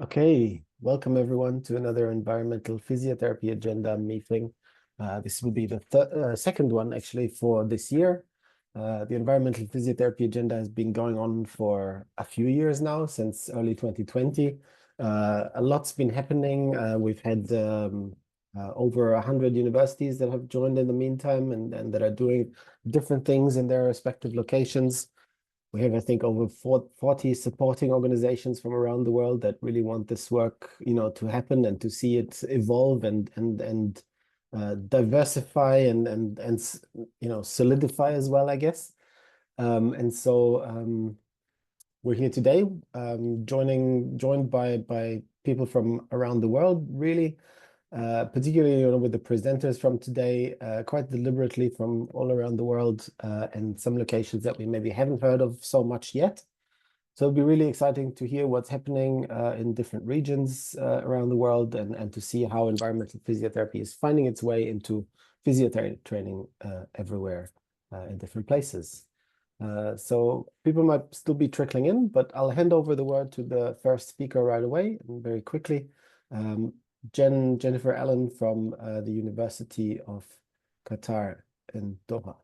Okay, welcome everyone to another Environmental Physiotherapy Agenda meeting. This will be the second one actually for this year. The Environmental Physiotherapy Agenda has been going on for a few years now, since early 2020. A lot's been happening. We've had over 100 universities that have joined in the meantime and that are doing different things in their respective locations. We have, I think, over 40 supporting organizations from around the world that really want this work, to happen and to see it evolve and diversify and solidify as well, I guess. We're here today, joined by people from around the world, really. Particularly with the presenters from today, quite deliberately from all around the world, and some locations that we maybe haven't heard of so much yet. So it'll be really exciting to hear what's happening in different regions around the world and to see how environmental physiotherapy is finding its way into physiotherapy training everywhere in different places. So people might still be trickling in, but I'll hand over the word to the first speaker right away and very quickly. Jennifer Allen from the University of Qatar in Doha,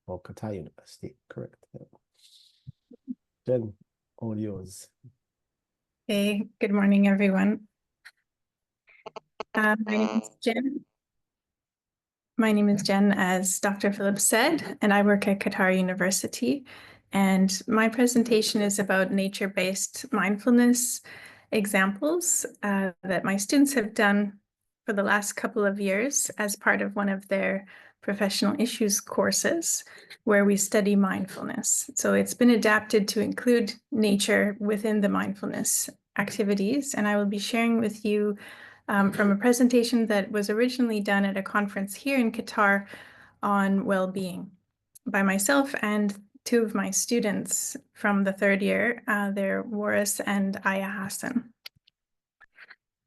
or Qatar University, correct? Yeah. Jen, all yours. Hey, good morning, everyone. My name is Jen. My name is Jen, as Dr. Phillips said, and I work at Qatar University. And my presentation is about nature-based mindfulness examples that my students have done for the last couple of years as part of one of their professional issues courses where we study mindfulness. So it's been adapted to include nature within the mindfulness activities. And I will be sharing with you from a presentation that was originally done at a conference here in Qatar on well-being by myself and two of my students from the third year. They're Waris and Aya Hassan.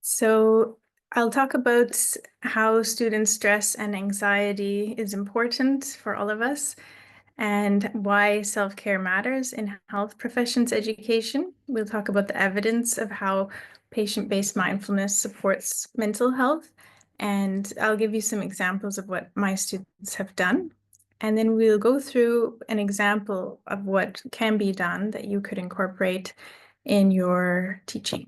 So I'll talk about how student stress and anxiety is important for all of us and why self-care matters in health professions education. We'll talk about the evidence of how patient-based mindfulness supports mental health, and I'll give you some examples of what my students have done. And then we'll go through an example of what can be done that you could incorporate in your teaching.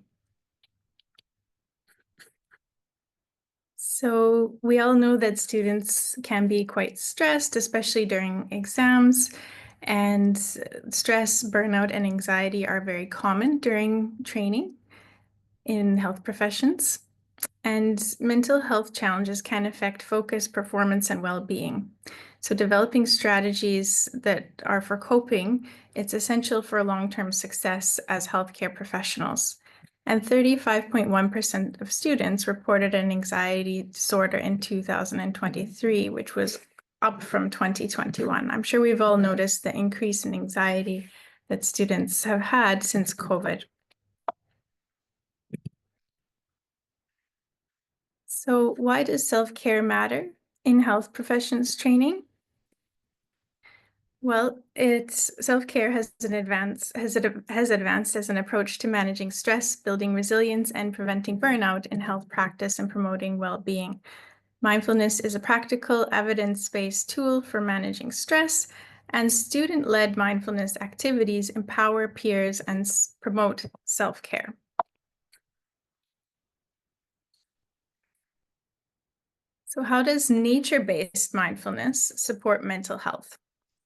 So we all know that students can be quite stressed, especially during exams, and stress, burnout, and anxiety are very common during training in health professions. And mental health challenges can affect focus, performance, and well-being. So developing strategies that are for coping, it's essential for long-term success as healthcare professionals. And 35.1% of students reported an anxiety disorder in 2023, which was up from 2021. I'm sure we've all noticed the increase in anxiety that students have had since COVID. So why does self-care matter in health professions training? Well, self-care has advanced as an approach to managing stress, building resilience, and preventing burnout in health practice and promoting well-being. Mindfulness is a practical, evidence-based tool for managing stress, and student-led mindfulness activities empower peers and promote self-care. So how does nature-based mindfulness support mental health?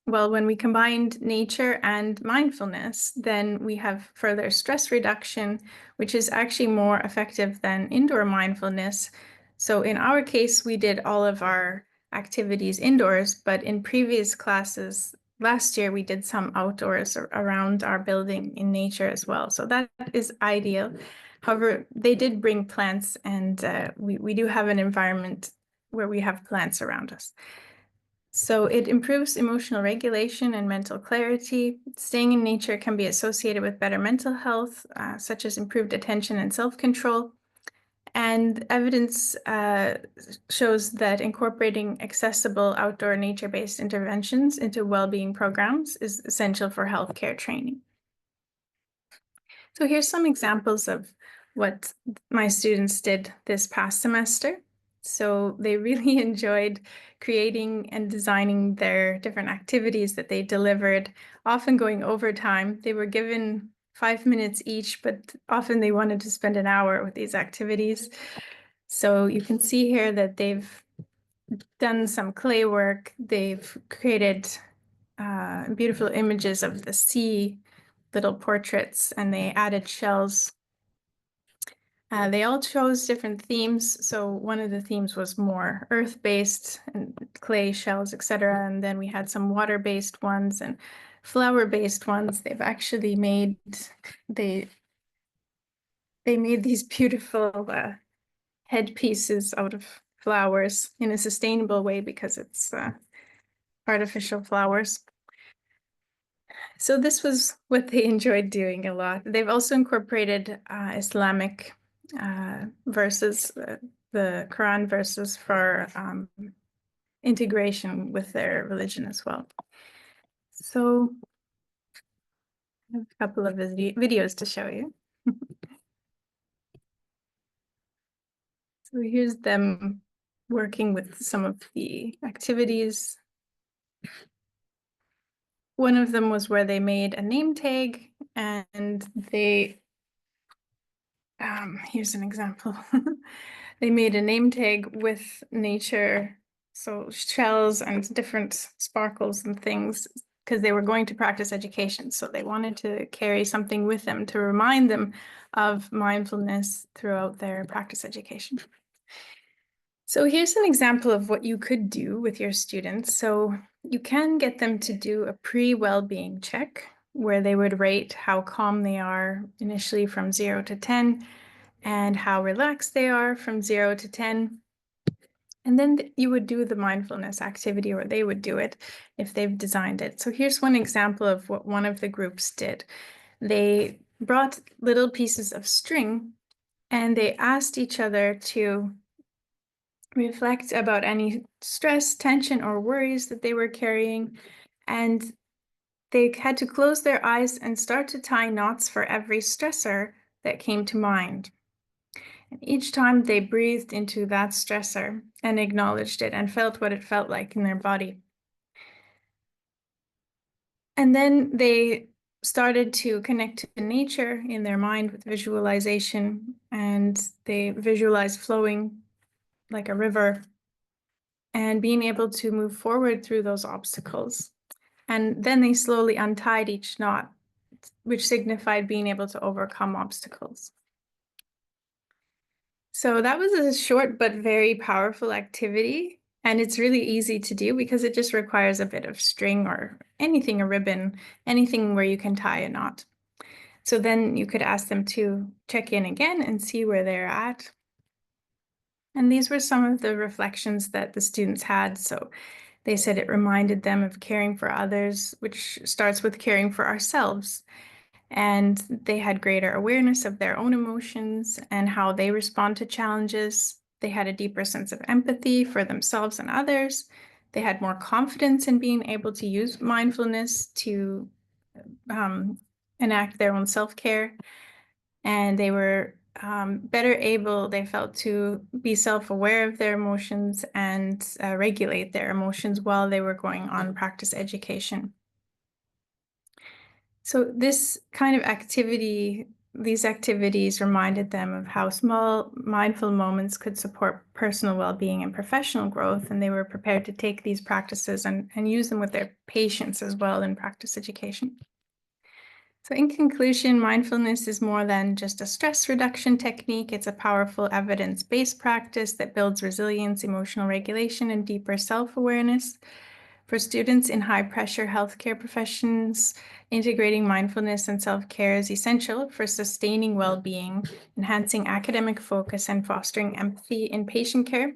Well, when we combined nature and mindfulness, then we have further stress reduction, which is actually more effective than indoor mindfulness. So in our case, we did all of our activities indoors, but in previous classes last year, we did some outdoors around our building in nature as well. So that is ideal. However, they did bring plants, and we do have an environment where we have plants around us. So it improves emotional regulation and mental clarity. Staying in nature can be associated with better mental health, such as improved attention and self-control. And evidence shows that incorporating accessible outdoor nature-based interventions into well-being programs is essential for healthcare training. So here's some examples of what my students did this past semester. So they really enjoyed creating and designing their different activities that they delivered, often going overtime. They were given 5 minutes each, but often they wanted to spend an hour with these activities. So you can see here that they've done some clay work. They've created beautiful images of the sea, little portraits, and they added shells. They all chose different themes. So one of the themes was more earth-based and clay shells, etc. And then we had some water-based ones and flower-based ones. They've actually made they made these beautiful headpieces out of flowers in a sustainable way because it's artificial flowers. So this was what they enjoyed doing a lot. They've also incorporated Islamic verses, the Quran verses for integration with their religion as well. So I have a couple of videos to show you. So here's them working with some of the activities. One of them was where they made a name tag and they, here's an example. They made a name tag with nature, so shells and different sparkles and things, because they were going to practice education. So they wanted to carry something with them to remind them of mindfulness throughout their practice education. So here's an example of what you could do with your students. So you can get them to do a pre-well-being check where they would rate how calm they are initially from 0 to 10 and how relaxed they are from 0 to 10. And then you would do the mindfulness activity, or they would do it if they've designed it. So here's one example of what one of the groups did. They brought little pieces of string and they asked each other to reflect about any stress, tension, or worries that they were carrying. And they had to close their eyes and start to tie knots for every stressor that came to mind. And each time they breathed into that stressor and acknowledged it and felt what it felt like in their body. And then they started to connect to nature in their mind with visualization, and they visualized flowing like a river and being able to move forward through those obstacles. And then they slowly untied each knot, which signified being able to overcome obstacles. So that was a short but very powerful activity. And it's really easy to do because it just requires a bit of string or anything, a ribbon, anything where you can tie a knot. So then you could ask them to check in again and see where they're at. And these were some of the reflections that the students had. So they said it reminded them of caring for others, which starts with caring for ourselves. And they had greater awareness of their own emotions and how they respond to challenges. They had a deeper sense of empathy for themselves and others. They had more confidence in being able to use mindfulness to enact their own self-care. And they were better able, they felt, to be self-aware of their emotions and regulate their emotions while they were going on practice education. So this kind of activity, these activities reminded them of how small mindful moments could support personal well-being and professional growth, and they were prepared to take these practices and use them with their patients as well in practice education. So in conclusion, mindfulness is more than just a stress reduction technique. It's a powerful evidence-based practice that builds resilience, emotional regulation, and deeper self-awareness. For students in high-pressure healthcare professions, integrating mindfulness and self-care is essential for sustaining well-being, enhancing academic focus, and fostering empathy in patient care.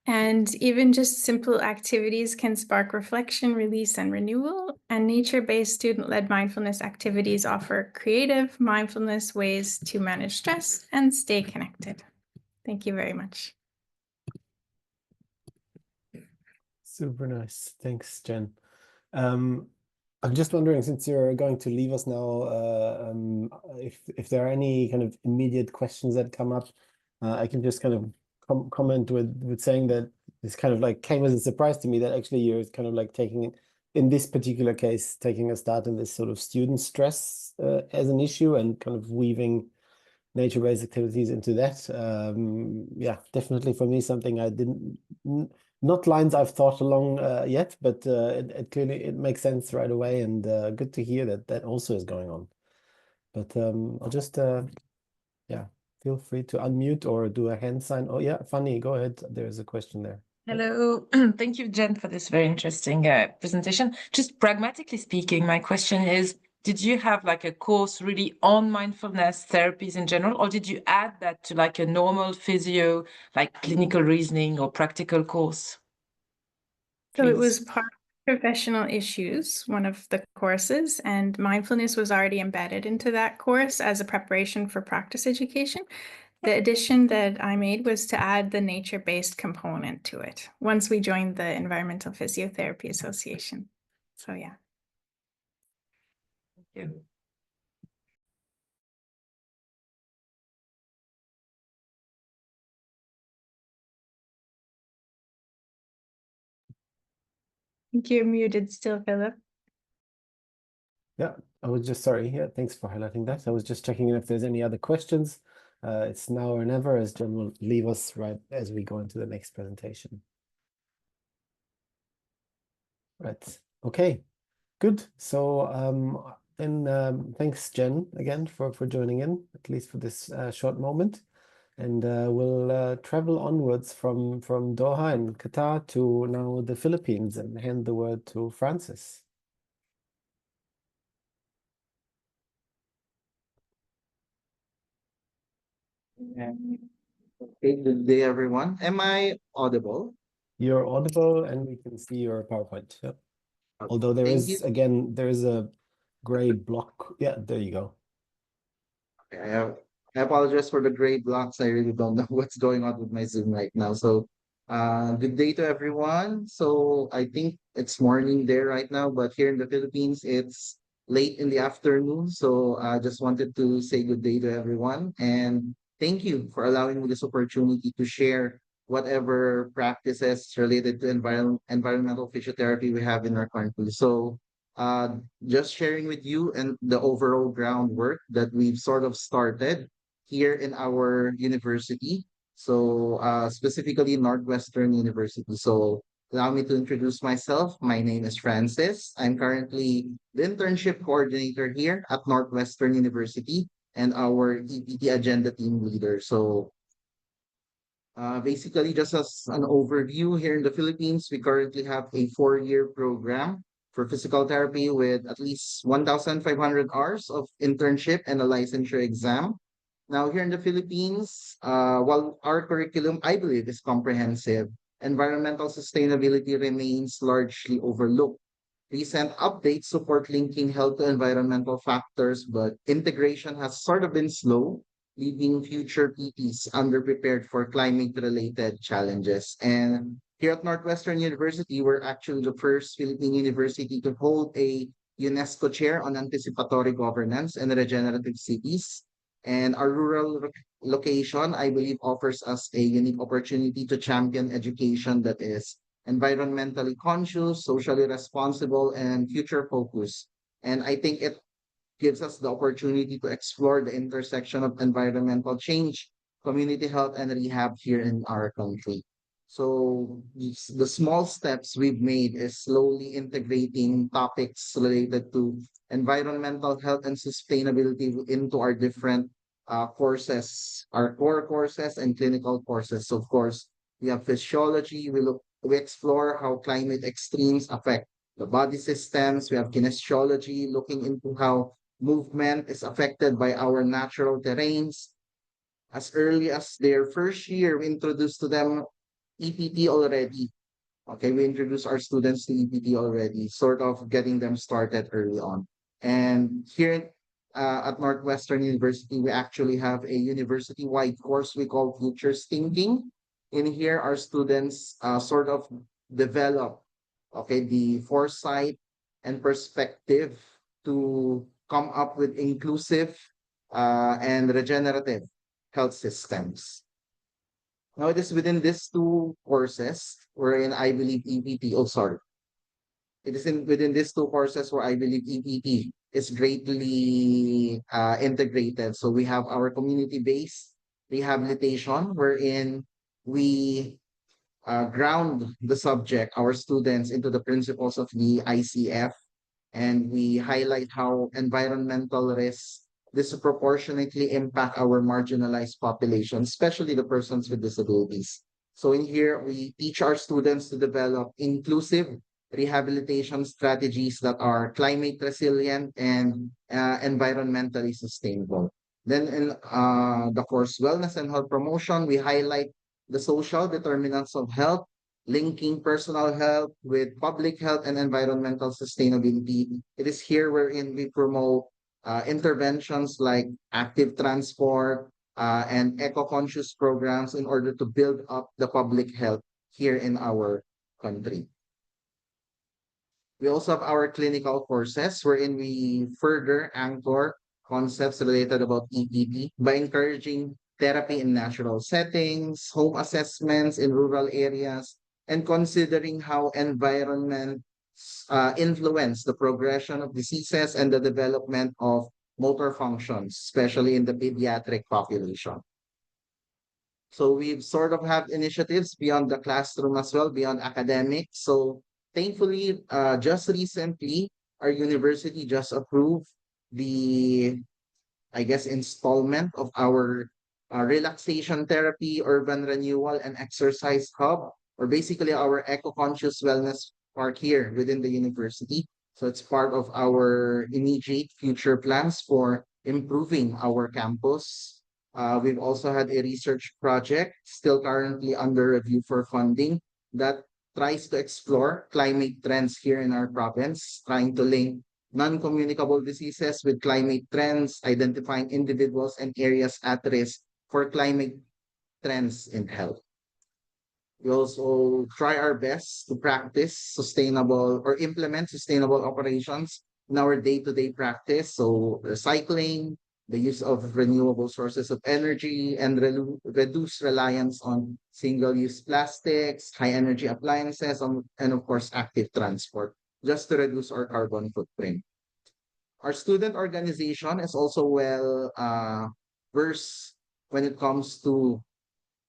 And even just simple activities can spark reflection, release, and renewal. And nature-based student-led mindfulness activities offer creative mindfulness ways to manage stress and stay connected. Thank you very much. Super nice. Thanks, Jen. I'm just wondering, since you're going to leave us now, if there are any kind of immediate questions that come up, I can just kind of comment with saying that this kind of like came as a surprise to me that actually you're kind of like taking, in this particular case, taking a start in this sort of student stress as an issue and kind of weaving nature-based activities into that. Yeah, definitely for me, something I didn't, not lines I've thought along yet, but it clearly it makes sense right away, and good to hear that that also is going on. But I'll just yeah, feel free to unmute or do a hand sign. Oh yeah, Fanny, go ahead. There's a question there. Hello, thank you, Jen, for this very interesting presentation. Just pragmatically speaking, my question is, did you have like a course really on mindfulness therapies in general, or did you add that to like a normal physio, like clinical reasoning or practical course? So it Please. was part of professional issues, one of the courses, and mindfulness was already embedded into that course as a preparation for practice education. The addition that I made was to add the nature-based component to it once we joined the Environmental Physiotherapy Association. So yeah. Thank you. I think you're muted still, Philip. Yeah, I was just sorry. Yeah, thanks for highlighting that. I was just checking in if there's any other questions. It's now or never, as Jen will leave us right as we go into the next presentation. Right. Okay. Good. So thanks, Jen, again for joining in, at least for this short moment. And we'll travel onwards from Doha in Qatar to now the Philippines and hand the word to Francis. Okay, good day, everyone. Am I audible? You're audible and we can see your PowerPoint. Yep. Although there Thank you. is, again, there is a gray block. Yeah, there you go. Okay, I apologize for the gray blocks. I really don't know what's going on with my Zoom right now. So, good day to everyone. So, I think it's morning there right now, but here in the Philippines, it's late in the afternoon. So, I just wanted to say good day to everyone and thank you for allowing me this opportunity to share whatever practices related to environmental physiotherapy we have in our country. So, just sharing with you and the overall groundwork that we've sort of started here in our university. So, specifically Northwestern University. So, allow me to introduce myself. My name is Francis. I'm currently the internship coordinator here at Northwestern University and our EPT Agenda team leader. So, basically, just as an overview, here in the Philippines, we currently have a 4-year program for physical therapy with at least 1,500 hours of internship and a licensure exam. Now, here in the Philippines, while our curriculum, I believe, is comprehensive, environmental sustainability remains largely overlooked. Recent updates support linking health to environmental factors, but integration has sort of been slow, leaving future PTs underprepared for climate-related challenges. And here at Northwestern University, we're actually the first Philippine university to hold a UNESCO chair on anticipatory governance and regenerative cities. And our location, I believe, offers us a unique opportunity to champion education that is environmentally conscious, socially responsible, and future focused. And I think it gives us the opportunity to explore the intersection of environmental change, community health, and rehab here in our country. So the small steps we've made is slowly integrating topics related to environmental health and sustainability into our different courses, our core courses and clinical courses. So of course, we have physiology. We explore how climate extremes affect the body systems. We have kinesiology, looking into how movement is affected by our natural terrains. As early as their first year, we introduced to them EPT already. Okay, we introduce our students to EPT already, sort of getting them started early on. And here at Northwestern University, we actually have a university-wide course we call Futures Thinking. In here, our students sort of develop, okay, the foresight and perspective to come up with inclusive and regenerative health systems. Now, it is within these two courses wherein I believe EPT, oh, sorry. It is within these two courses where I believe EPT is greatly integrated. So we have our community-based rehabilitation wherein we ground the subject, our students, into the principles of the ICF, and we highlight how environmental risks disproportionately impact our marginalized population, especially the persons with disabilities. So in here, we teach our students to develop inclusive rehabilitation strategies that are climate resilient and environmentally sustainable. Then in the course Wellness and Health Promotion, we highlight the social determinants of health, linking personal health with public health and environmental sustainability. It is here wherein we promote interventions like active transport and eco-conscious programs in order to build up the public health here in our country. We also have our clinical courses wherein we further anchor concepts related about EPT by encouraging therapy in natural settings, home assessments in rural areas, and considering how environment influence the progression of diseases and the development of motor functions, especially in the pediatric population. So we've sort of have initiatives beyond the classroom as well, beyond academics. So thankfully, just recently, our university just approved the, I guess, installment of our relaxation therapy, urban renewal, and exercise hub, or basically our eco-conscious wellness park here within the university. So it's part of our immediate future plans for improving our campus. We've also had a research project still currently under review for funding that tries to explore climate trends here in our province, trying to link non-communicable diseases with climate trends, identifying individuals and areas at risk for climate trends in health. We also try our best to practice sustainable or implement sustainable operations in our day-to-day practice. So recycling, the use of renewable sources of energy, and reduce reliance on single-use plastics, high-energy appliances, and of course, active transport, just to reduce our carbon footprint. Our student organization is also well versed when it comes to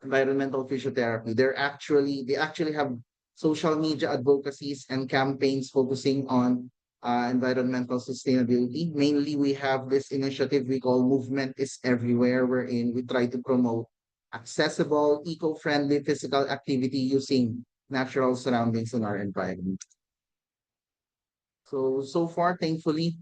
environmental physiotherapy. They actually have social media advocacies and campaigns focusing on environmental sustainability. Mainly, we have this initiative we call Movement is Everywhere, wherein we try to promote accessible, eco-friendly physical activity using natural surroundings in our environment. So far, thankfully,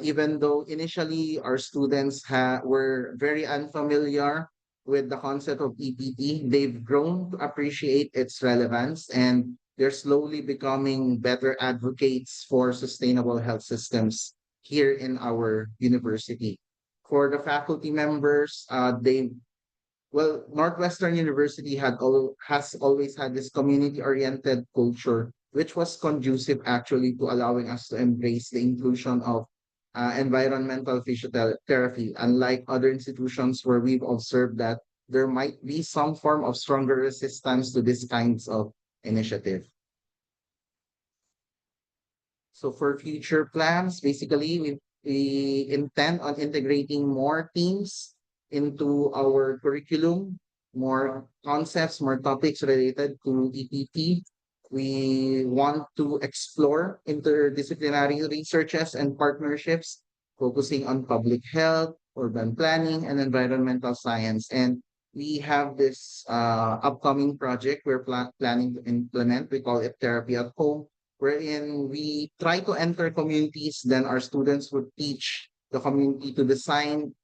even though initially our students were very unfamiliar with the concept of EPT, they've grown to appreciate its relevance, and they're slowly becoming better advocates for sustainable health systems here in our university. For the faculty members, Northwestern University has always had this community-oriented culture, which was conducive actually to allowing us to embrace the inclusion of environmental physiotherapy, unlike other institutions where we've observed that there might be some form of stronger resistance to these kinds of initiative. So for future plans, basically, we intend on integrating more themes into our curriculum, more concepts, more topics related to EPT. We want to explore interdisciplinary researches and partnerships, focusing on public health, urban planning, and environmental science. And we have this upcoming project we're planning to implement. We call it Therapy at Home, wherein we try to enter communities, then our students would teach the community to design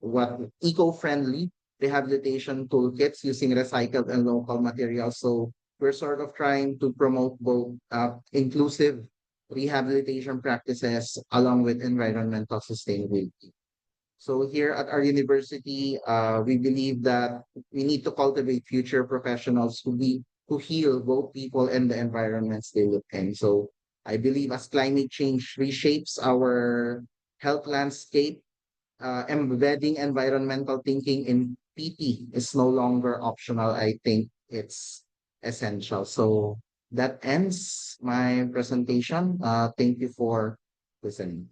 what eco-friendly rehabilitation toolkits using recycled and local materials. So we're sort of trying to promote both inclusive rehabilitation practices along with environmental sustainability. So here at our university, we believe that we need to cultivate future professionals who heal both people and the environments they live in. So I believe as climate change reshapes our health landscape, embedding environmental thinking in PT is no longer optional. I think it's essential. So that ends my presentation. Thank you for listening.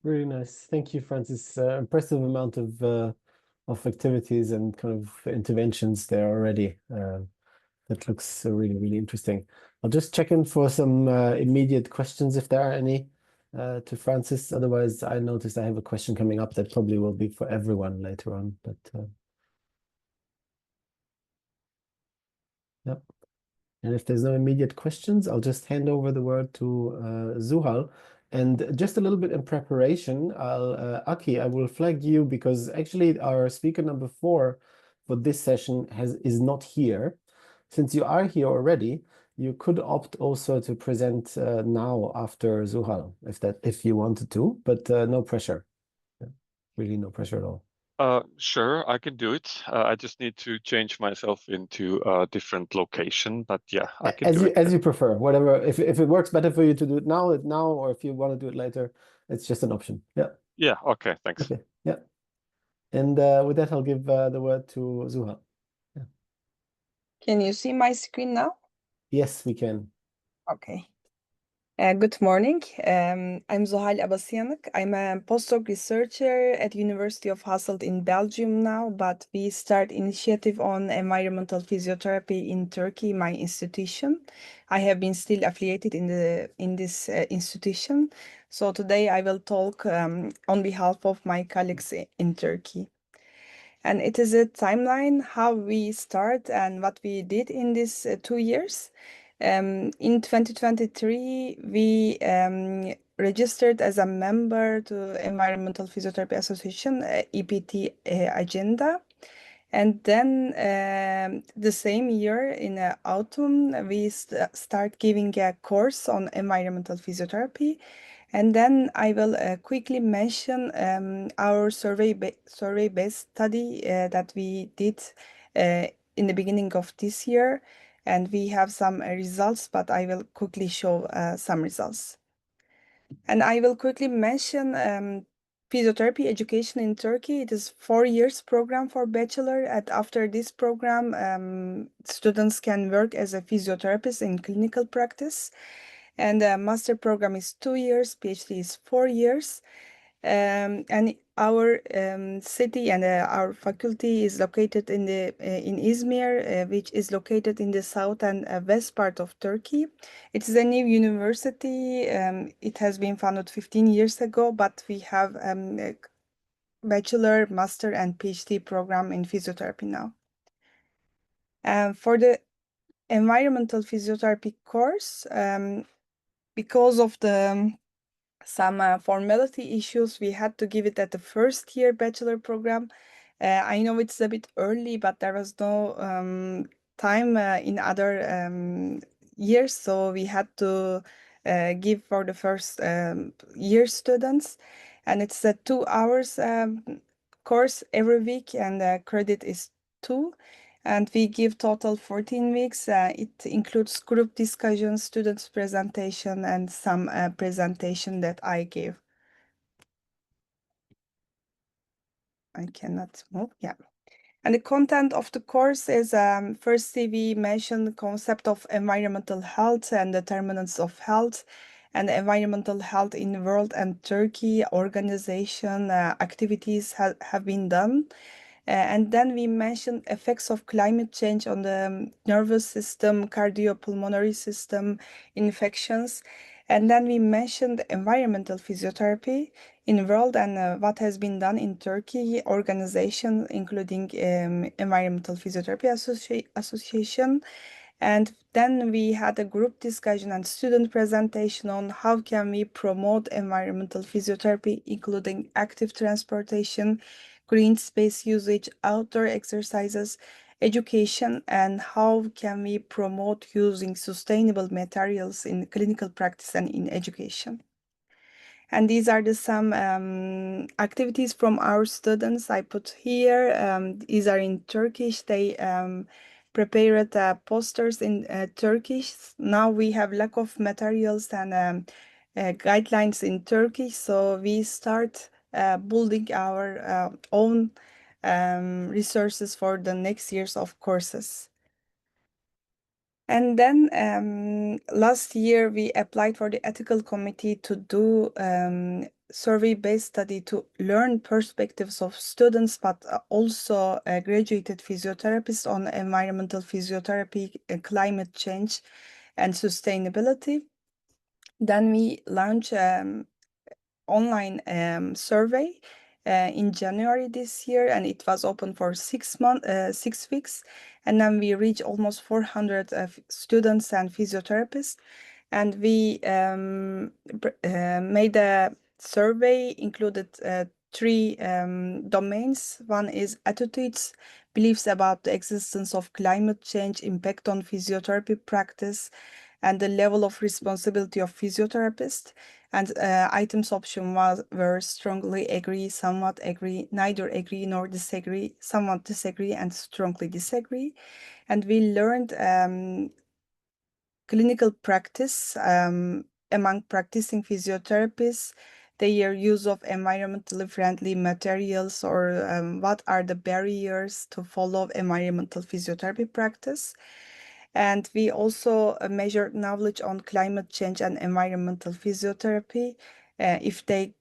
Really nice. Thank you, Francis. Impressive amount of activities and kind of interventions there already. That looks really, really interesting. I'll just check in for some immediate questions if there are any to Francis. Otherwise, I noticed I have a question coming up that probably will be for everyone later on. But yep. And if there's no immediate questions, I'll just hand over the word to Zuhal. And just a little bit in preparation, Aki, I will flag you because actually our speaker number 4 for this session is not here. Since you are here already, you could opt also to present now after Zuhal, if you wanted to, but no pressure. Yeah, really no pressure at all. Sure, I can do it. I just need to change myself into a different location, but yeah, I can do it. As you prefer, whatever. If it works better for you to do it now, or if you want to do it later, it's just an option. Yeah. Yeah, okay, thanks. Okay. Yeah. And with that, I'll give the word to Zuhal. Yeah. Can you see my screen now? Yes, we can. Okay. Good morning. I'm Zuhal Abasiyanik. I'm a postdoc researcher at University of Hasselt in Belgium now, but we start initiative on environmental physiotherapy in Turkey, my institution. I have been still affiliated in this institution. So today I will talk on behalf of my colleagues in Turkey. And it is a timeline how we start and what we did in these 2 years. In 2023, we registered as a member to Environmental Physiotherapy Association, EPT Agenda. And then the same year in autumn, we start giving a course on environmental physiotherapy. And then I will quickly mention our survey-based study that we did in the beginning of this year. And we have some results, but I will quickly show some results. And I will quickly mention physiotherapy education in Turkey. It is 4 years program for bachelor. And after this program, students can work as a physiotherapist in clinical practice. And the master program is 2 years, PhD is 4 years. And our city and our faculty is located in Izmir, which is located in the south and west part of Turkey. It is a new university. It has been founded 15 years ago, but we have a bachelor, master, and PhD program in physiotherapy now. For the environmental physiotherapy course, because of some formality issues, we had to give it at the first year bachelor program. I know it's a bit early, but there was no time in other years, so we had to give for the first year students. And it's a 2 hours course every week, and the credit is 2. And we give total 14 weeks. It includes group discussion, students' presentation, and some presentation that I gave. I cannot move, yeah. And the content of the course is, firstly, we mentioned the concept of environmental health and determinants of health, and environmental health in the world and Turkey organization activities have been done. And then we mentioned effects of climate change on the nervous system, cardiopulmonary system, infections. And then we mentioned environmental physiotherapy in the world and what has been done in Turkey organization, including Environmental Physiotherapy Association. And then we had a group discussion and student presentation on how can we promote environmental physiotherapy, including active transportation, green space usage, outdoor exercises, education, and how can we promote using sustainable materials in clinical practice and in education. And these are some activities from our students I put here. These are in Turkish. They prepared posters in Turkish. Now we have lack of materials and guidelines in Turkish, so we start building our own resources for the next years of courses. And then last year we applied for the ethical committee to do survey-based study to learn perspectives of students, but also graduated physiotherapists on environmental physiotherapy, climate change, and sustainability. Then we launched online survey in January this year, and it was open for 6 weeks. And then we reached almost 400 students and physiotherapists. And we made a survey, included 3 domains. One is attitudes, beliefs about the existence of climate change, impact on physiotherapy practice, and the level of responsibility of physiotherapists. And items option were strongly agree, somewhat agree, neither agree nor disagree, somewhat disagree, and strongly disagree. And we learned clinical practice among practicing physiotherapists, their use of environmentally friendly materials, or what are the barriers to follow environmental physiotherapy practice. And we also measured knowledge on climate change and environmental physiotherapy. If they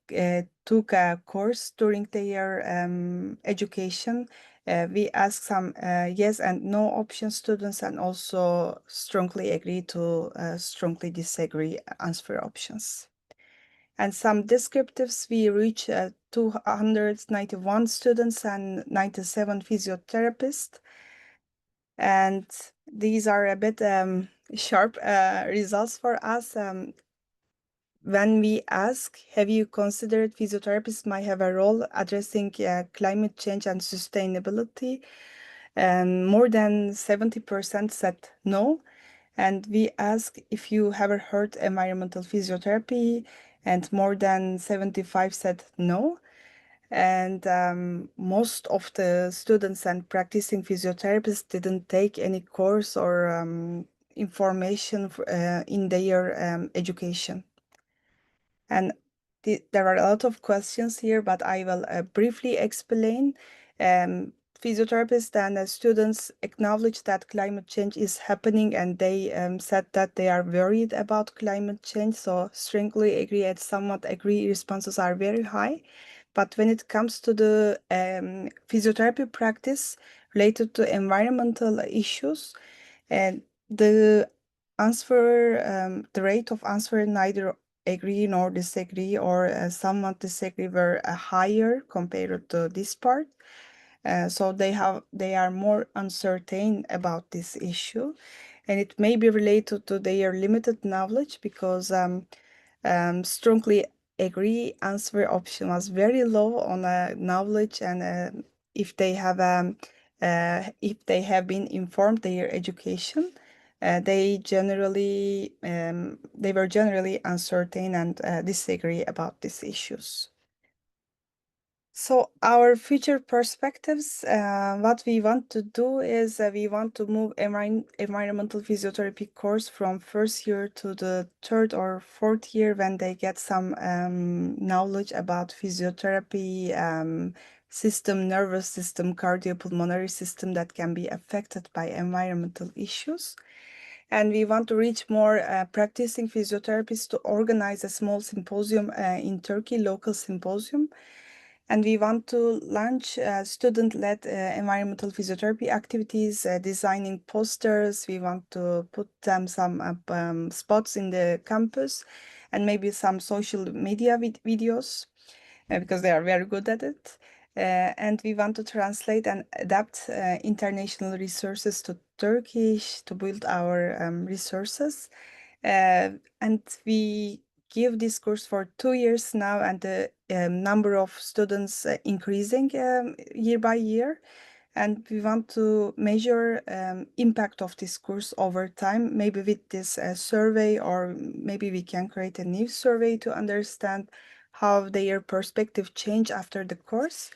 took a course during their education, we asked some yes and no option students, and also strongly agree to strongly disagree answer options. And some descriptives, we reached 291 students and 97 physiotherapists. And these are a bit sharp results for us. When we ask, have you considered physiotherapists might have a role addressing climate change and sustainability? And more than 70% said no. And we ask if you ever heard environmental physiotherapy, and more than 75 said no. And most of the students and practicing physiotherapists didn't take any course or information in their education. And there are a lot of questions here, but I will briefly explain. Physiotherapists and students acknowledge that climate change is happening, and they said that they are worried about climate change. So strongly agree and somewhat agree responses are very high. But when it comes to the physiotherapy practice related to environmental issues, and the answer, the rate of answer neither agree nor disagree, or somewhat disagree, were higher compared to this part. So they are more uncertain about this issue, and it may be related to their limited knowledge, because strongly agree answer option was very low on knowledge, and if they have been informed their education, they were generally uncertain and disagree about these issues. So our future perspectives, what we want to do is we want to move environmental physiotherapy course from first year to the third or fourth year, when they get some knowledge about physiotherapy system, nervous system, cardiopulmonary system that can be affected by environmental issues. And we want to reach more practicing physiotherapists to organize a small symposium in Turkey, local symposium. And we want to launch student-led environmental physiotherapy activities, designing posters. We want to put them some spots in the campus, and maybe some social media videos, because they are very good at it. And we want to translate and adapt international resources to Turkish to build our resources. And we give this course for 2 years now, and the number of students increasing year by year. And we want to measure impact of this course over time, maybe with this survey, or maybe we can create a new survey to understand how their perspective change after the course.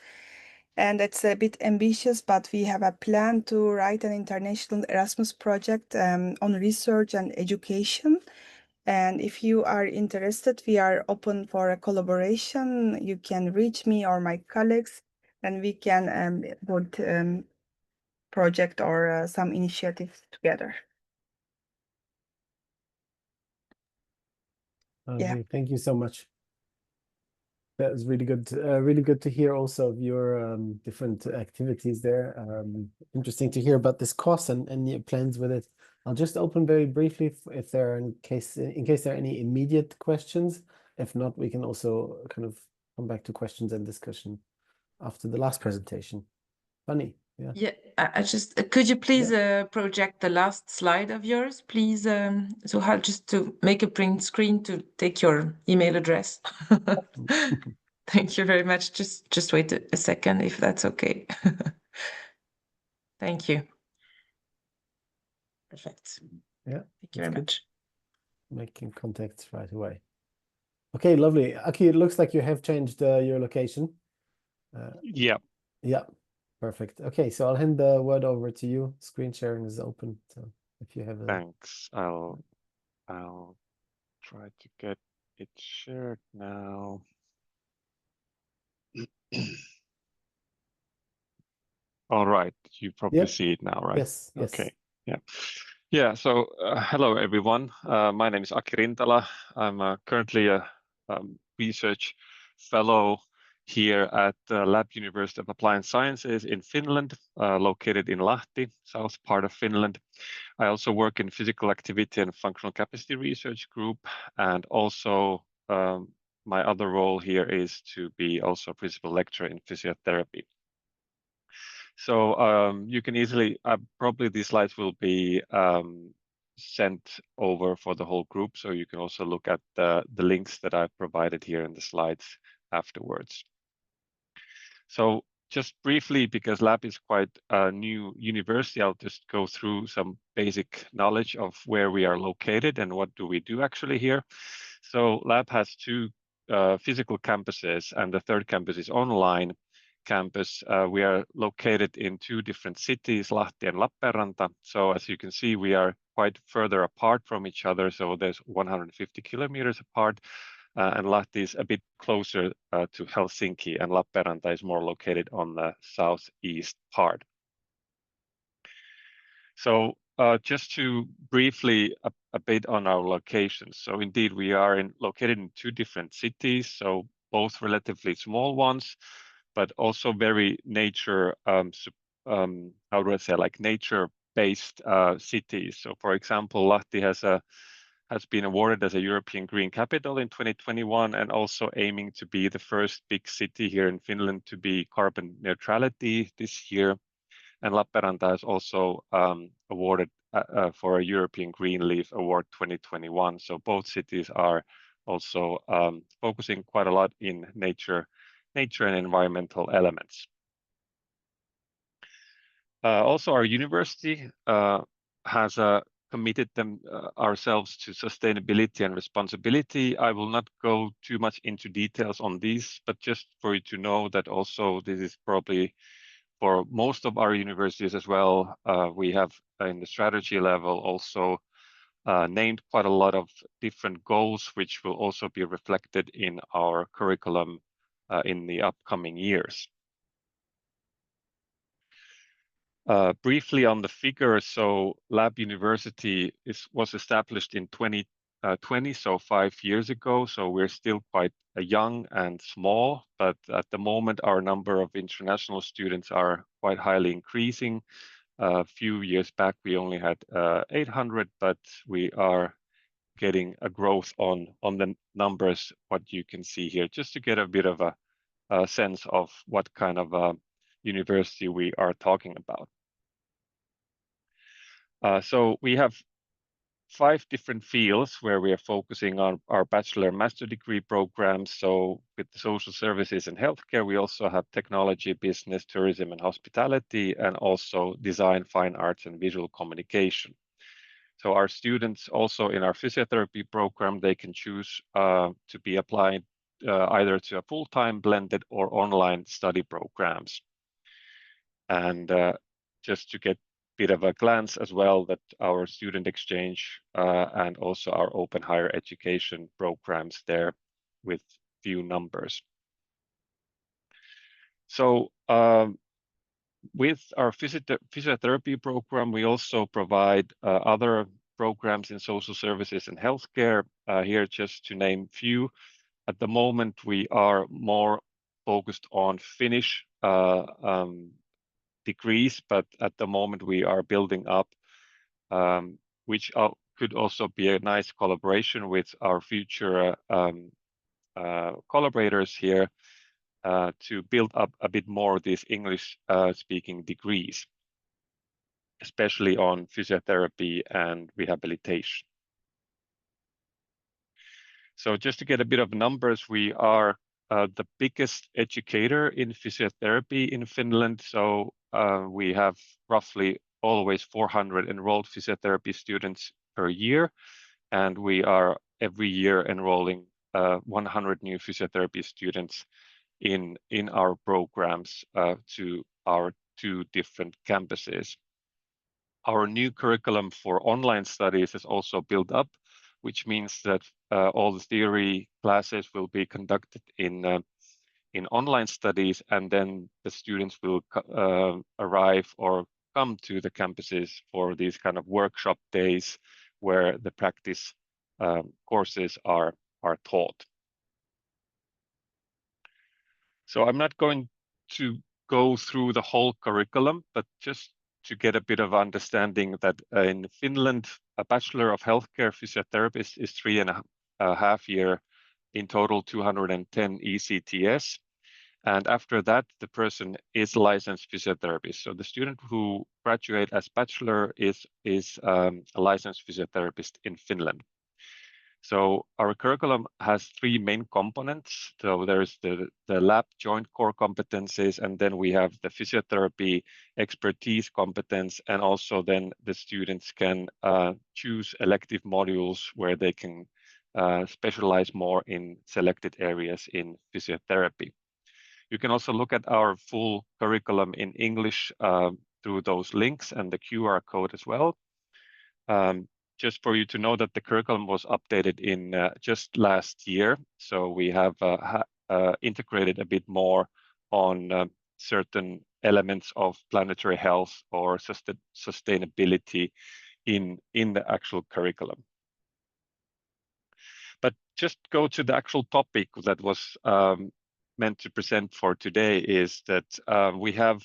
And it's a bit ambitious, but we have a plan to write an international Erasmus project on research and education. And if you are interested, we are open for a collaboration. You can reach me or my colleagues, and we can put project or some initiatives together. Yeah. Thank you so much. That was really good to hear also of your different activities there. Interesting to hear about this course and your plans with it. I'll just open very briefly if there are in case there are any immediate questions. If not, we can also kind of come back to questions and discussion after the last presentation. Funny, yeah. Yeah, I just could you please project the last slide of yours, please, Zuhal, just to make a print screen to take your email address. Thank you very much. Just wait a second if that's okay. Thank you. Perfect. Yeah. Thank you very much. Making contacts right away. Okay, lovely. Aki, it looks like you have changed your location. Yeah. Yeah, perfect. Okay, so I'll hand the word over to you. Screen sharing is open, so if you have a... Thanks. I'll try to get it shared now. All right, you probably see it now, right? Yes. Okay. Yeah. So hello everyone. My name is Aki Rintala. I'm currently a research fellow here at the Lab University of Applied Sciences in Finland, located in Lahti, south part of Finland. I also work in physical activity and functional capacity research group, and also my other role here is to be also a principal lecturer in physiotherapy. So you can easily, probably these slides will be sent over for the whole group. So you can also look at the links that I've provided here in the slides afterwards. So just briefly, because Lab is quite a new university, I'll just go through some basic knowledge of where we are located and what do we do actually here. So Lab has two physical campuses, and the third campus is online campus. We are located in two different cities, Lahti and Lappeenranta. So as you can see, we are quite further apart from each other. So there's 150 kilometers apart, and Lahti is a bit closer to Helsinki, and Lappeenranta is more located on the southeast part. So just to briefly a bit on our locations. So indeed, we are located in two different cities, so both relatively small ones, but also very nature, how do I say, like nature-based cities. So for example, Lahti has been awarded as a European Green Capital in 2021, and also aiming to be the first big city here in Finland to be carbon neutrality this year. And Lappeenranta has also awarded for a European Green Leaf Award 2021. So both cities are also focusing quite a lot in nature and environmental elements. Also, our university has committed ourselves to sustainability and responsibility. I will not go too much into details on these, but just for you to know that also this is probably for most of our universities as well. We have in the strategy level also named quite a lot of different goals, which will also be reflected in our curriculum in the upcoming years. Briefly on the figures, so Lab University was established in 2020, so 5 years ago. So we're still quite young and small, but at the moment our number of international students are quite highly increasing. A few years back we only had 800, but we are getting a growth on the numbers, what you can see here, just to get a bit of a sense of what kind of university we are talking about. So we have 5 different fields where we are focusing on our bachelor and master degree programs. So with the social services and healthcare, we also have technology, business, tourism and hospitality, and also design, fine arts and visual communication. So our students also in our physiotherapy program, they can choose to be applied either to a full-time blended or online study programs. And just to get a bit of a glance as well, that our student exchange and also our open higher education programs there with few numbers. So with our physiotherapy program, we also provide other programs in social services and healthcare. Here, just to name few. At the moment, we are more focused on Finnish degrees, but at the moment we are building up, which could also be a nice collaboration with our future collaborators here, to build up a bit more of these English speaking degrees, especially on physiotherapy and rehabilitation. So just to get a bit of numbers, we are the biggest educator in physiotherapy in Finland. So we have roughly always 400 enrolled physiotherapy students per year. And we are every year enrolling 100 new physiotherapy students in our programs to our 2 different campuses. Our new curriculum for online studies is also built up, which means that all the theory classes will be conducted in online studies, and then the students will arrive or come to the campuses for these kind of workshop days where the practice courses are taught. So I'm not going to go through the whole curriculum, but just to get a bit of understanding that in Finland, a Bachelor of Healthcare Physiotherapist is 3.5 years, in total 210 ECTS. And after that, the person is licensed physiotherapist. So the student who graduates as bachelor is a licensed physiotherapist in Finland. So our curriculum has 3 main components. So there's the lab joint core competencies, and then we have the physiotherapy expertise competence, and also then the students can choose elective modules where they can specialize more in selected areas in physiotherapy. You can also look at our full curriculum in English through those links and the QR code as well. Just for you to know that the curriculum was updated in just last year. So we have integrated a bit more on certain elements of planetary health or sustainability in the actual curriculum. But just go to the actual topic that was meant to present for today, is that we have,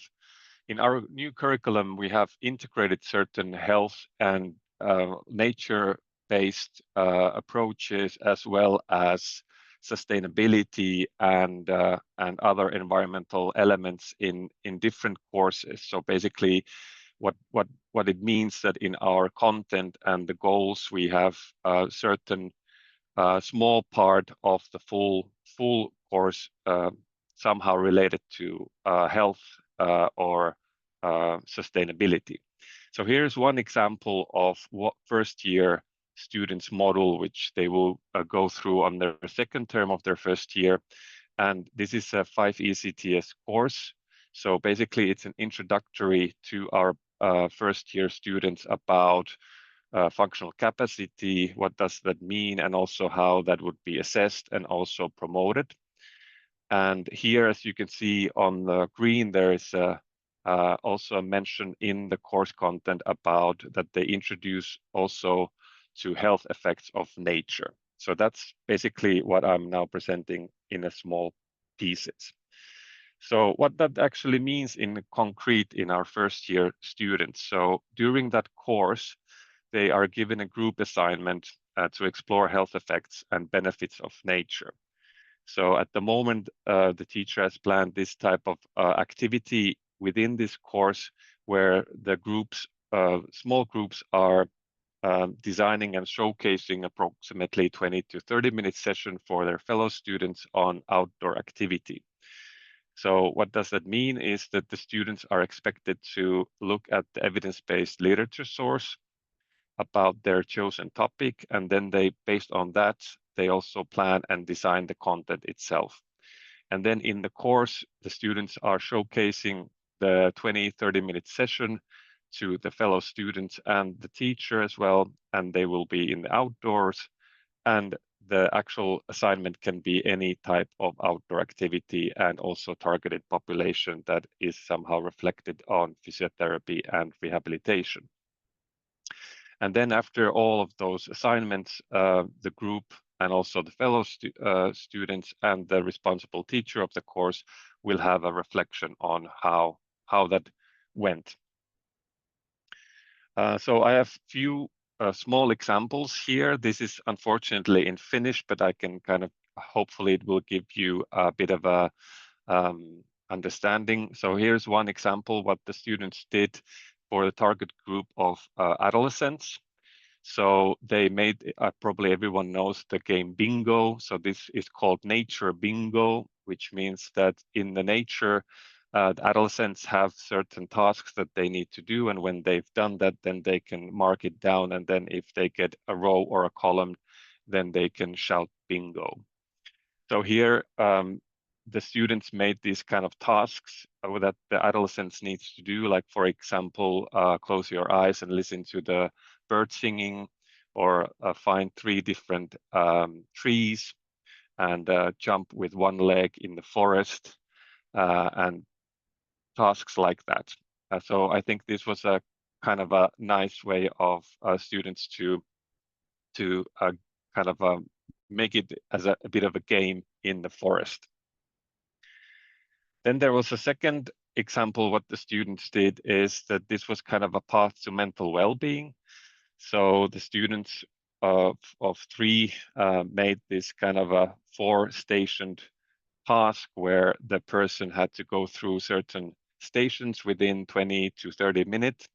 in our new curriculum, we have integrated certain health and nature-based approaches, as well as sustainability and other environmental elements in different courses. So basically, what it means that in our content and the goals, we have a certain small part of the full course somehow related to health or sustainability. So here's one example of what first year students model, which they will go through on their second term of their first year. And this is a 5 ECTS course. So basically it's an introductory to our first year students about functional capacity, what does that mean, and also how that would be assessed and also promoted. And here, as you can see on the green, there is also a mention in the course content about that they introduce also to health effects of nature. So that's basically what I'm now presenting in a small pieces. So what that actually means in concrete in our first year students. So during that course, they are given a group assignment to explore health effects and benefits of nature. So at the moment, the teacher has planned this type of activity within this course, where the groups, small groups, are designing and showcasing approximately 20 to 30 minute session for their fellow students on outdoor activity. So what does that mean is that the students are expected to look at the evidence-based literature source about their chosen topic, and then they, based on that, they also plan and design the content itself. And then in the course, the students are showcasing the 20-30 minute session to the fellow students and the teacher as well, and they will be in the outdoors. And the actual assignment can be any type of outdoor activity and also targeted population that is somehow reflected on physiotherapy and rehabilitation. And then after all of those assignments, the group and also the fellow students and the responsible teacher of the course will have a reflection on how that went. So I have few small examples here. This is unfortunately in Finnish, but I can kind of, hopefully it will give you a bit of a understanding. So here's one example what the students did for the target group of adolescents. So they made, probably everyone knows the game bingo. So this is called nature bingo, which means that in the nature, the adolescents have certain tasks that they need to do. And when they've done that, then they can mark it down. And then if they get a row or a column, then they can shout bingo. So here, the students made these kind of tasks that the adolescents needs to do, like, for example, close your eyes and listen to the bird singing, or find 3 different trees and jump with one leg in the forest, and tasks like that. So I think this was a kind of a nice way of students to kind of make it as a bit of a game in the forest. Then there was a second example. What the students did is that this was kind of a path to mental well-being. So the students of 3 made this kind of a 4-stationed task where the person had to go through certain stations within 20 to 30 minutes.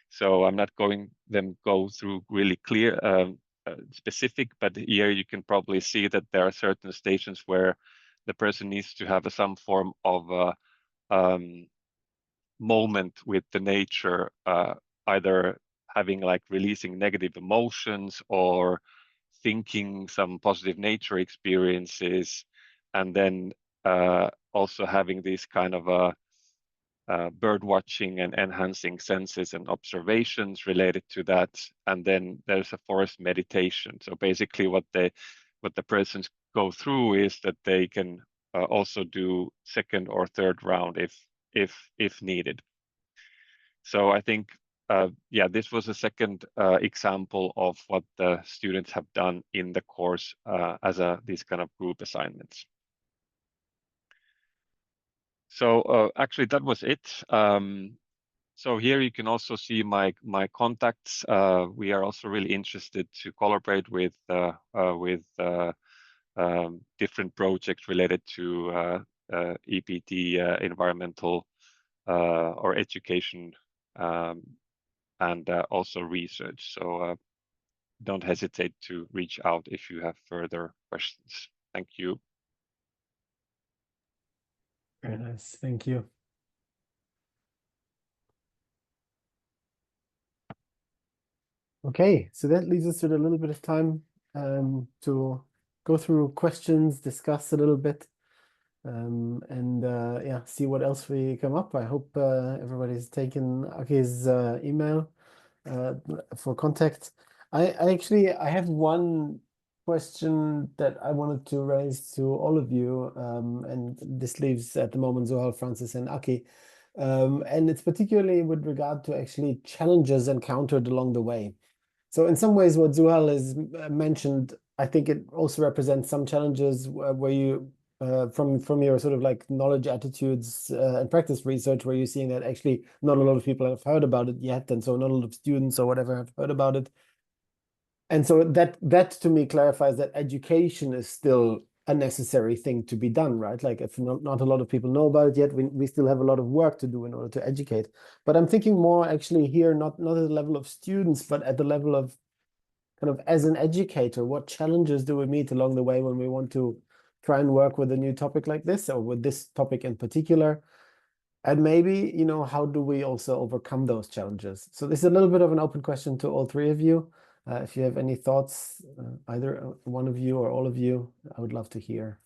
So I'm not going them go through really clear specific, but here you can probably see that there are certain stations where the person needs to have some form of moment with the nature, either having like releasing negative emotions or thinking some positive nature experiences, and then also having these kind of bird watching and enhancing senses and observations related to that. And then there's a forest meditation. So basically what the persons go through is that they can also do second or third round if needed. So I think, yeah, this was a second example of what the students have done in the course as these kind of group assignments. So actually that was it. So here you can also see my contacts. We are also really interested to collaborate with different projects related to EPT, environmental or education, and also research. So don't hesitate to reach out if you have further questions. Thank you. Very nice, thank you. Okay, so that leaves us with a little bit of time to go through questions, discuss a little bit, and yeah, see what else we come up. I hope everybody's taken Aki's email for contact. I have one question that I wanted to raise to all of you, and this leaves at the moment Zuhal, Francis, and Aki. And it's particularly with regard to actually challenges encountered along the way. So in some ways, what Zuhal has mentioned, I think it also represents some challenges where you, from your sort of like knowledge, attitudes, and practice research, where you're seeing that actually not a lot of people have heard about it yet, and so not a lot of students or whatever have heard about it. And so that to me clarifies that education is still a necessary thing to be done, right? Like if not a lot of people know about it yet, we still have a lot of work to do in order to educate. But I'm thinking more actually here, not at the level of students, but at the level of kind of as an educator, what challenges do we meet along the way when we want to try and work with a new topic like this, or with this topic in particular? And maybe, you know, how do we also overcome those challenges? So this is a little bit of an open question to all 3 of you. If you have any thoughts, either one of you or all of you, I would love to hear.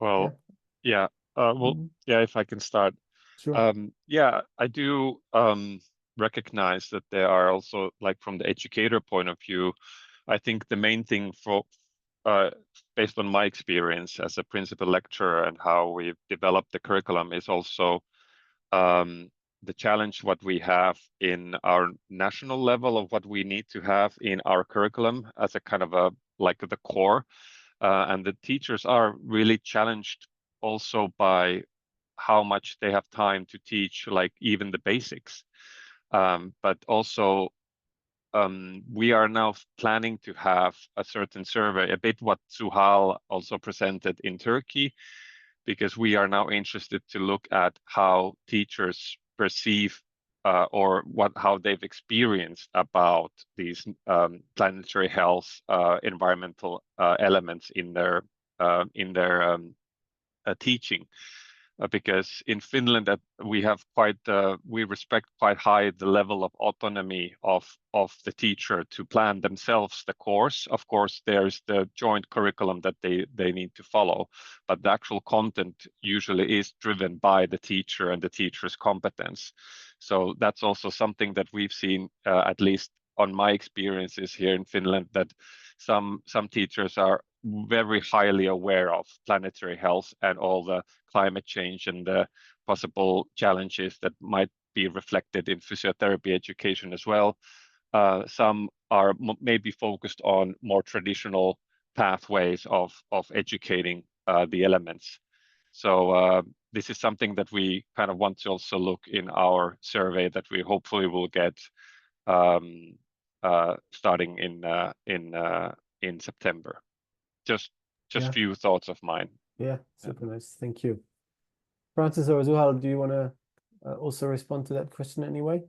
Well, yeah. Mhm. Yeah, if I can start. Sure. Yeah, I do recognize that there are also, like from the educator point of view, I think the main thing based on my experience as a principal lecturer and how we've developed the curriculum is also the challenge what we have in our national level of what we need to have in our curriculum as a kind of like the core. And the teachers are really challenged also by how much they have time to teach, like even the basics. But also, we are now planning to have a certain survey, a bit what Zuhal also presented in Turkey, because we are now interested to look at how teachers perceive or how they've experienced about these planetary health, environmental elements in their teaching. Because in Finland we respect quite high the level of autonomy of the teacher to plan themselves the course. Of course, there's the joint curriculum that they need to follow, but the actual content usually is driven by the teacher and the teacher's competence. So that's also something that we've seen, at least on my experiences here in Finland, that some teachers are very highly aware of planetary health and all the climate change and the possible challenges that might be reflected in physiotherapy education as well. Some are maybe focused on more traditional pathways of educating the elements. So this is something that we kind of want to also look in our survey that we hopefully will get starting in September. Just few thoughts of mine. Yeah, super nice. Thank you. Francis or Zuhal, do you want to also respond to that question anyway?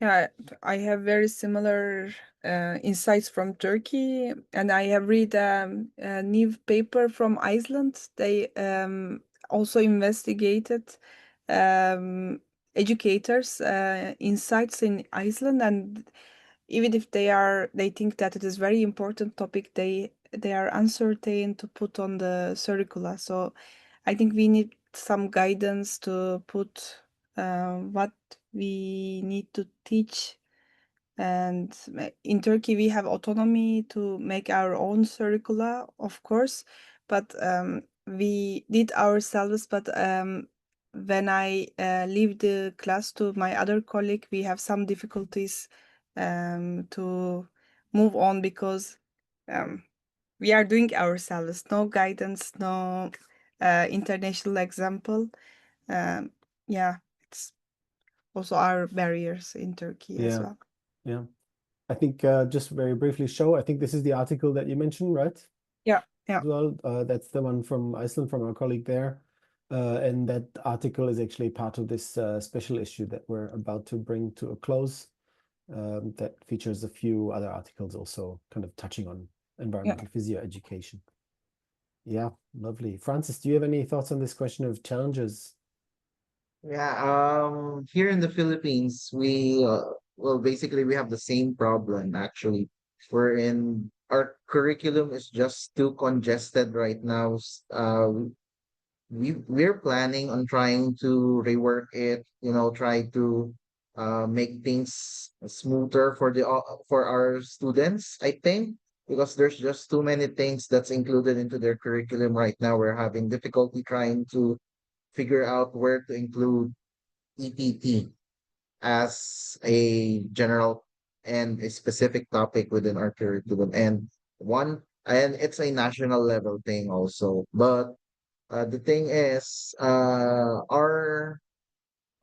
Yeah, I have very similar insights from Turkey, and I have read a new paper from Iceland. They also investigated educators' insights in Iceland, and even if they think that it is very important topic, they are uncertain to put on the curricula. So I think we need some guidance to put what we need to teach. And in Turkey, we have autonomy to make our own curricula, of course, but we did ourselves. But when I leave the class to my other colleague, we have some difficulties to move on because we are doing ourselves. No guidance, no international example. Yeah, it's also our barriers in Turkey as well. Yeah. I think just very briefly show, I think this is the article that you mentioned, right? Yeah. Well, that's the one from Iceland, from our colleague there. And that article is actually part of this special issue that we're about to bring to a close. That features a few other articles also kind of touching on environmental physio education. Yeah, lovely. Francis, do you have any thoughts on this question of challenges? Yeah, here in the Philippines, basically we have the same problem actually. Wherein our curriculum is just too congested right now. We're planning on trying to rework it, try to make things smoother for our students, I think, because there's just too many things that's included into their curriculum right now. We're having difficulty trying to figure out where to include EPT as a general and a specific topic within our curriculum. And it's a national level thing also. But the thing is,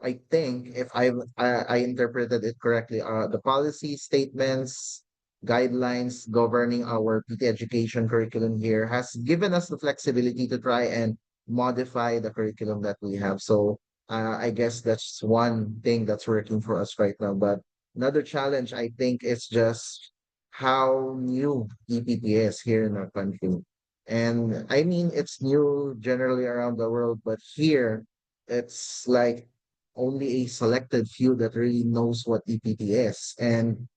I think if I interpreted it correctly, the policy statements, guidelines governing our PT education curriculum here has given us the flexibility to try and modify the curriculum that we have. So I guess that's one thing that's working for us right now. But another challenge, I think, is just how new EPT is here in our country. And I mean, it's new generally around the world, but here it's like only a selected few that really knows what EPT is. And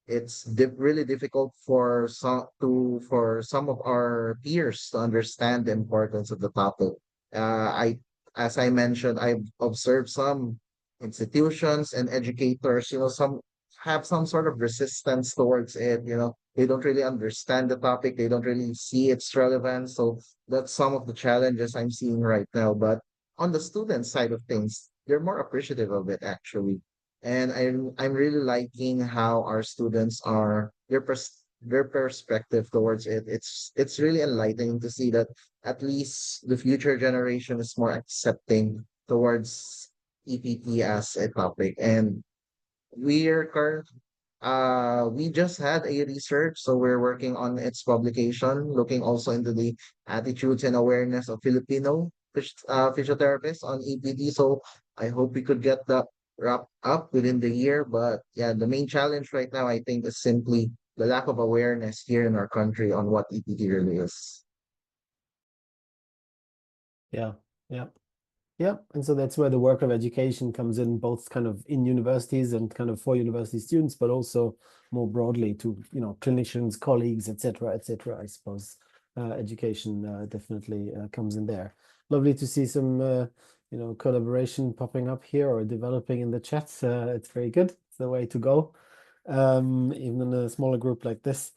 it's really difficult for some of our peers to understand the importance of the topic. As I mentioned, I've observed some institutions and educators, some have some sort of resistance towards it. They don't really understand the topic. They don't really see its relevance. So that's some of the challenges I'm seeing right now. But on the student side of things, they're more appreciative of it actually. And I'm really liking how our students are their perspective towards it. It's really enlightening to see that at least the future generation is more accepting towards EPT as a topic. And we're current we just had a research, so we're working on its publication, looking also into the attitudes and awareness of Filipino physiotherapists on EPT. So I hope we could get that wrapped up within the year. But yeah, the main challenge right now, I think, is simply the lack of awareness here in our country on what EPT really is. Yeah, yeah. Yeah, and so that's where the work of education comes in, both kind of in universities and kind of for university students, but also more broadly to, clinicians, colleagues, etc., I suppose. Education definitely comes in there. Lovely to see some, collaboration popping up here or developing in the chat. It's very good. It's the way to go, even in a smaller group like this.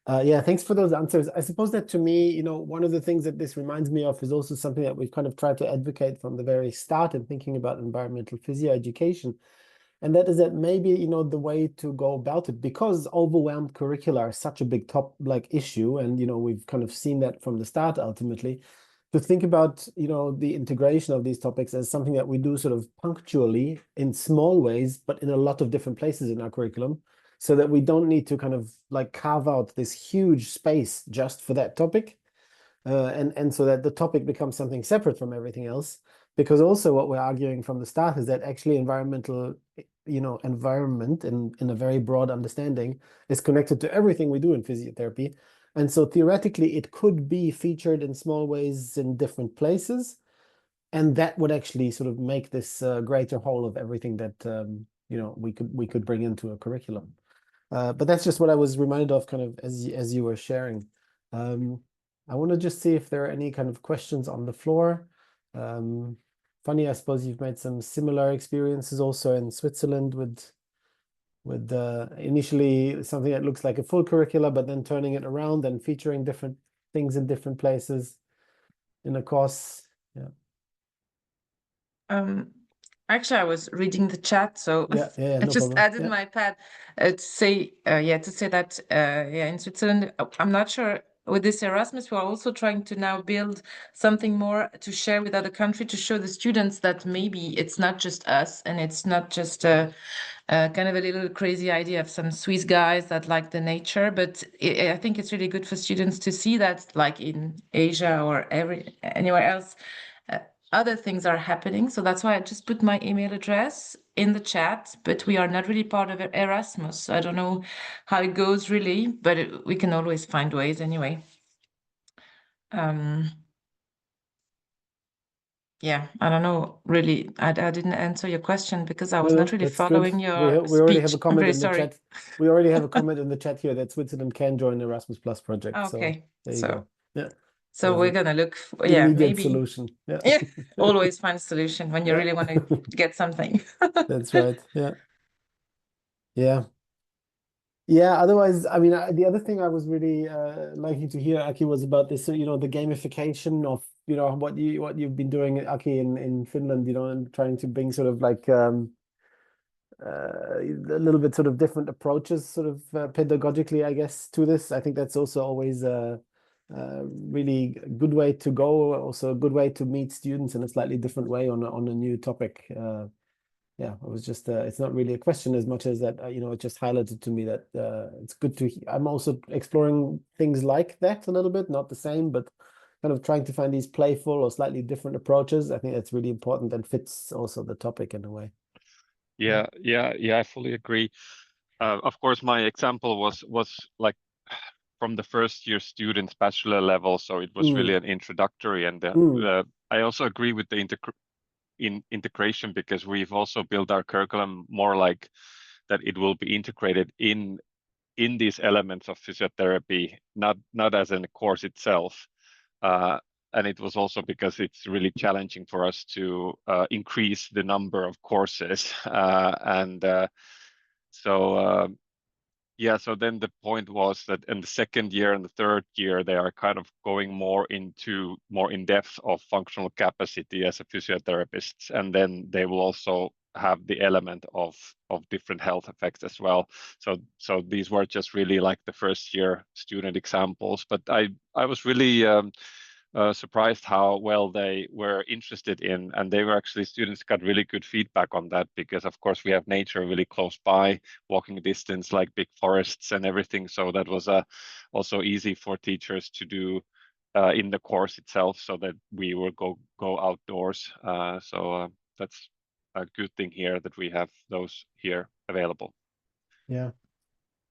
Yeah, thanks for those answers. I suppose that to me, one of the things that this reminds me of is also something that we've kind of tried to advocate from the very start in thinking about environmental physio education. And that is that maybe, the way to go about it, because overwhelmed curricula are such a big issue, and, we've kind of seen that from the start ultimately, to think about, the integration of these topics as something that we do sort of punctually in small ways, but in a lot of different places in our curriculum, so that we don't need to kind of carve out this huge space just for that topic, and so that the topic becomes something separate from everything else. Because also what we're arguing from the start is that actually environmental, environment in a very broad understanding is connected to everything we do in physiotherapy. And so theoretically, it could be featured in small ways in different places. And that would actually sort of make this greater whole of everything that, we could bring into a curriculum. But that's just what I was reminded of kind of as you were sharing. I want to just see if there are any kind of questions on the floor. Funny, I suppose you've made some similar experiences also in Switzerland with initially something that looks like a full curricula, but then turning it around and featuring different things in different places in a course. Yeah. Actually, I was reading the chat, so Yeah, I no just problem. added Yeah. my pad to say that in Switzerland, I'm not sure with this Erasmus, we're also trying to now build something more to share with other countries to show the students that maybe it's not just us and it's not just kind of a little crazy idea of some Swiss guys that like the nature, but I think it's really good for students to see that, like in Asia or anywhere else, other things are happening. So that's why I just put my email address in the chat, but we are not really part of Erasmus. So I don't know how it goes really, but we can always find ways anyway. Yeah, I don't know really. I didn't answer your question because I was not really following your we already have a speech. comment I'm in the very sorry. chat. We already have a comment in the chat here that Switzerland can join the Erasmus Plus project. Okay, So there you go. Yeah. So we're gonna look for, yeah, Immediate maybe solution. Yeah. yeah, always find a solution when you Yeah. really want to get something. That's right. Yeah. Yeah. Yeah, otherwise, I mean, the other thing I was really liking to hear, Aki, was about this, the gamification of, what you've been doing, Aki, in Finland, and trying to bring sort of like a little bit sort of different approaches, sort of pedagogically, I guess, to this. I think that's also always a really good way to go, also a good way to meet students in a slightly different way on a new topic. Yeah, it was just it's not really a question as much as that it just highlighted to me that it's good to I'm also exploring things like that a little bit, not the same, but kind of trying to find these playful or slightly different approaches. I think that's really important and fits also the topic in a way. Yeah, I fully agree. Of course, my example was like from the first year students bachelor level, so it was really an introductory, and I also agree with the integration, because we've also built our curriculum more like that it will be integrated in in these elements of physiotherapy, not as in the course itself. And it was also because it's really challenging for us to increase the number of courses. So then the point was that in the second year and the third year, they are kind of going more in depth of functional capacity as a physiotherapist. And then they will also have the element of different health effects as well. So these were just really like the first year student examples. But I was really surprised how well they were interested in, and they were actually, students got really good feedback on that, because of course we have nature really close by, walking distance, like big forests and everything. So that was also easy for teachers to do in the course itself, so that we will go outdoors. So that's a good thing here, that we have those here available.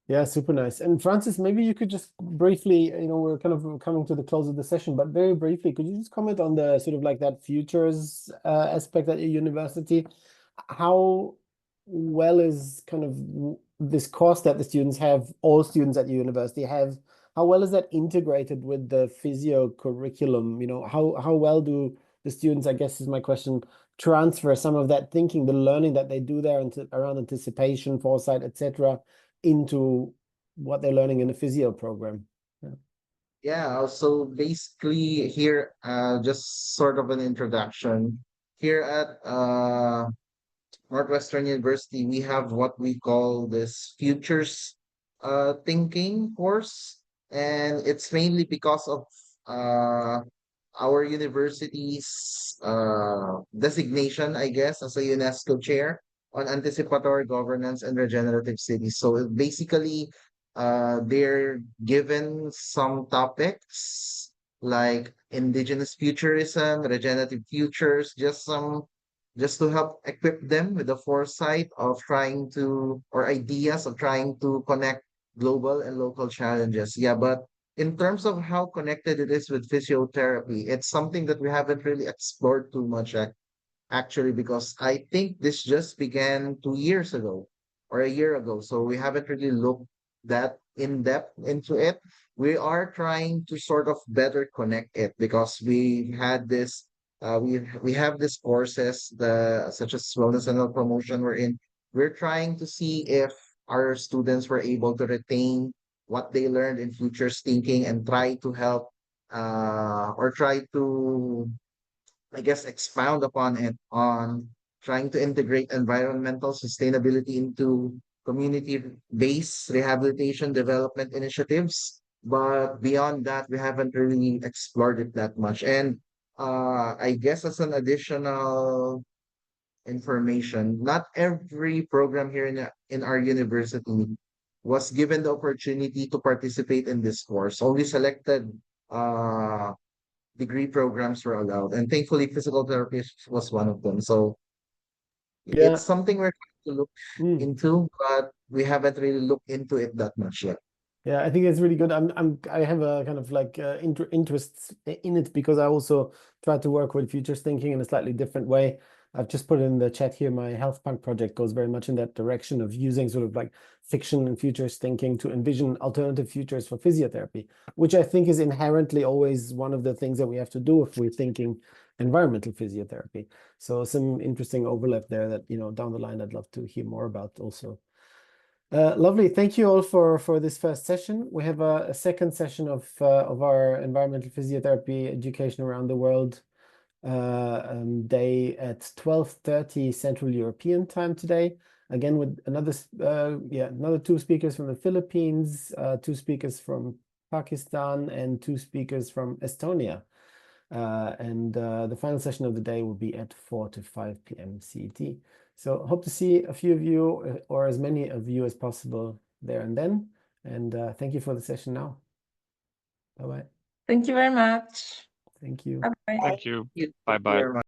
Yeah, super nice. And Francis, maybe you could just briefly, we're kind of coming to the close of the session, but very briefly, could you just comment on the sort of like that futures aspect at your university? How well is kind of this course that the students have, all students at your university have, how well is that integrated with the physio curriculum? How well do the students, I guess is my question, transfer some of that thinking, the learning that they do there around anticipation, foresight, etc., into what they're learning in the physio program? Yeah, so basically here, just sort of an introduction. Here at Northwestern University, we have what we call this futures thinking course. And it's mainly because of our university's designation, I guess, as a UNESCO chair on anticipatory governance and regenerative cities. So basically, they're given some topics like indigenous futurism, regenerative futures, just to help equip them with the foresight of trying to, or ideas of trying to connect global and local challenges. Yeah, but in terms of how connected it is with physiotherapy, it's something that we haven't really explored too much actually, because I think this just began 2 years ago or a year ago. So we haven't really looked that in depth into it. We are trying to sort of better connect it, because we had this we have these courses, such as wellness and health promotion, we're trying to see if our students were able to retain what they learned in futures thinking, and try to help or try to, I guess, expound upon it, on trying to integrate environmental sustainability into community-based rehabilitation development initiatives. But beyond that, we haven't really explored it that much. And I guess as an additional information, not every program here in our university was given the opportunity to participate in this course. Only selected degree programs were allowed, and thankfully physical therapy was one of them. So Yeah. it's something we're trying to look into, but we haven't really looked into it that much yet. Yeah, I think it's really good. I have a kind of like interest in it, because I also try to work with futures thinking in a slightly different way. I've just put in the chat here, my Health Punk project goes very much in that direction of using sort of like fiction and futures thinking to envision alternative futures for physiotherapy, which I think is inherently always one of the things that we have to do if we're thinking environmental physiotherapy. So some interesting overlap there that, down the line, I'd love to hear more about also. Lovely. Thank you all for this first session. We have a second session of our environmental physiotherapy education around the world day at 12:30 Central European time today. Again, with another 2 speakers from the Philippines, 2 speakers from Pakistan, and 2 speakers from Estonia. And the final session of the day will be at 4 to 5 p.m. CET. So hope to see a few of you, or as many of you as possible, there and then. And thank you for the session now. Bye-bye. Thank you very much. Thank you. Bye-bye. Thank you. Bye-bye.